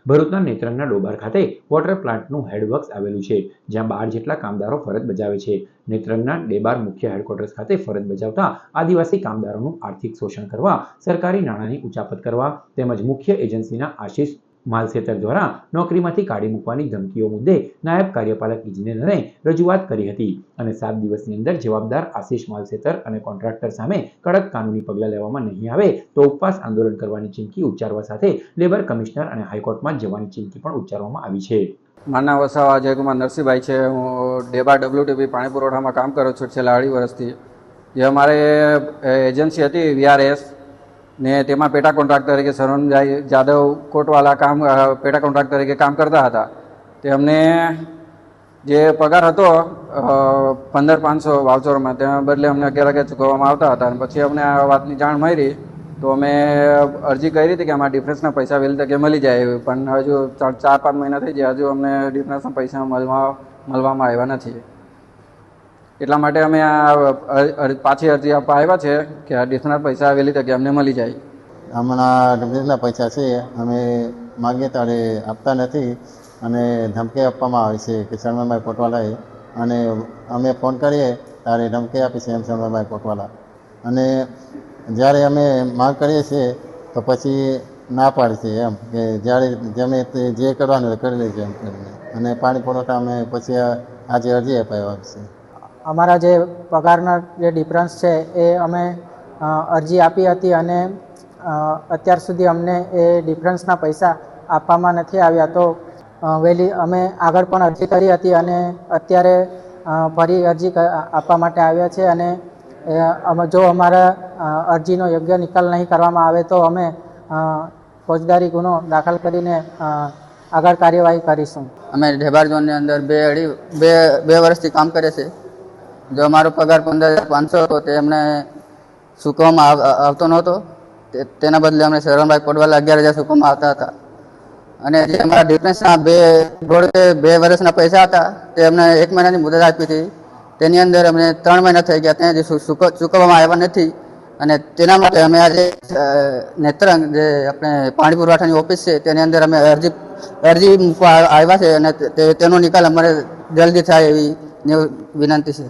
ભરૂચના નેત્રંગના ડોબાર ખાતે વોટર પ્લાન્ટનું હેડવર્ક્સ આવેલું છે, જ્યાં 12 જેટલા કામદારો ફરજ બજાવે છે. નેત્રંગના ડેબાર મુખ્ય હેડક્વાર્ટર્સ ખાતે ફરજ બજાવતા આદિવાસી કામદારોનું આર્થિક શોષણ કરવા, સરકારી નાણાંની ઉચાપત કરવા તેમજ મુખ્ય એજન્સીના આશિષ માલસેતર દ્વારા નોકરીમાંથી કાઢી મૂકવાની ધમકીઓ મુદ્દે નાયબ કાર્યપાલક ઇજનેરને રજૂઆત કરી હતી અને 7 દિવસની અંદર જવાબદાર આશિષ માલસેતર અને કોન્ટ્રાક્ટર સામે કડક કાનૂની પગલાં લેવામાં નહીં આવે તો ઉપવાસ આંદોલન કરવાની ચીમકી ઉચ્ચારવા સાથે લેબર કમિશનર અને હાઈકોર્ટમાં જવાની ચીમકી પણ ઉચ્ચારવામાં આવી છે. માના વસાવા અજયકુમાર નરસિંહભાઈ છે. હું ડેબાર WTP પાણી પુરવઠામાં કામ કરું છું છેલ્લા 2.5 વર્ષથી. જે અમારે એજન્સી હતી VRS ને તેમાં પેટા કોન્ટ્રાક્ટર તરીકે સરવણભાઈ જાદવ કોટવાલા પેટા કોન્ટ્રાક્ટર તરીકે કામ કરતા હતા. તે અમને જે પગાર હતો 15,500 વાઉચરમાં, તેના બદલે અમને 11 વાગે ચૂકવવામાં આવતા હતા. અને પછી અમને આ વાતની જાણ મળી તો અમે અરજી કરી હતી કે આમાં ડિફરન્સના પૈસા વહેલી તકે મળી જાય, પણ હજુ 4-5 મહિના થઈ ગયા, હજુ અમને ડિફરન્સના પૈસા મળવામાં આવ્યા નથી. એટલા માટે અમે આ પાછી અરજી આપવા આવ્યા છે કે આ ડિફરન્સના પૈસા વહેલી તકે અમને મળી જાય. હમણાં ડિફરન્સના પૈસા છે અમે માગીએ ત્યારે આપતા નથી અને ધમકી આપવામાં આવે છે કે શરણભાઈ કોટવાલાએ, અને અમે ફોન કરીએ ત્યારે ધમકી આપી છે એમ શરણભાઈ કોટવાલા. અને જ્યારે અમે માંગ કરીએ છીએ તો પછી ના પાડે છે એમ કે જ્યારે જમે તે જે કરવાનું કરી લેજો એમ કરીને. અને પાણી પુરવઠા અમે પછી આજે અરજી અપાવી છે. અમારા જે પગારના જે ડિફરન્સ છે એ અમે અરજી આપી હતી અને અત્યાર સુધી અમને એ ડિફરન્સના પૈસા આપવામાં નથી આવ્યા. તો વહેલી અમે આગળ પણ અરજી કરી હતી અને અત્યારે ફરી અરજી આપવા માટે આવ્યા છે. અને જો અમારા અરજીનો યોગ્ય નિકાલ નહીં કરવામાં આવે તો અમે ફોજદારી ગુનો દાખલ કરીને આગળ કાર્યવાહી કરીશું. અમે ઢેબાર ઝોનની અંદર 2 વર્ષથી કામ કરે છે. જો અમારો પગાર 15,500 હતો તે અમને ચૂકવવામાં આવતો નહોતો. તેના બદલે અમને શરણભાઈ કોટવાલા 11,000 ચૂકવવામાં આવતા હતા. અને જે અમારા ડિફરન્સના 2 વર્ષના પૈસા હતા તે અમને 1 મહિનાની મુદત આપી હતી. તેની અંદર અમને 3 મહિના થઈ ગયા, ત્યાં ચૂકવવામાં આવ્યા નથી. અને તેના માટે અમે આજે નેત્રંગ જે આપણે પાણી પુરવઠાની ઓફિસ છે તેની અંદર અમે અરજી મૂકવા આવ્યા છે અને તેનો નિકાલ અમારે જલ્દી થાય એવી વિનંતી છે.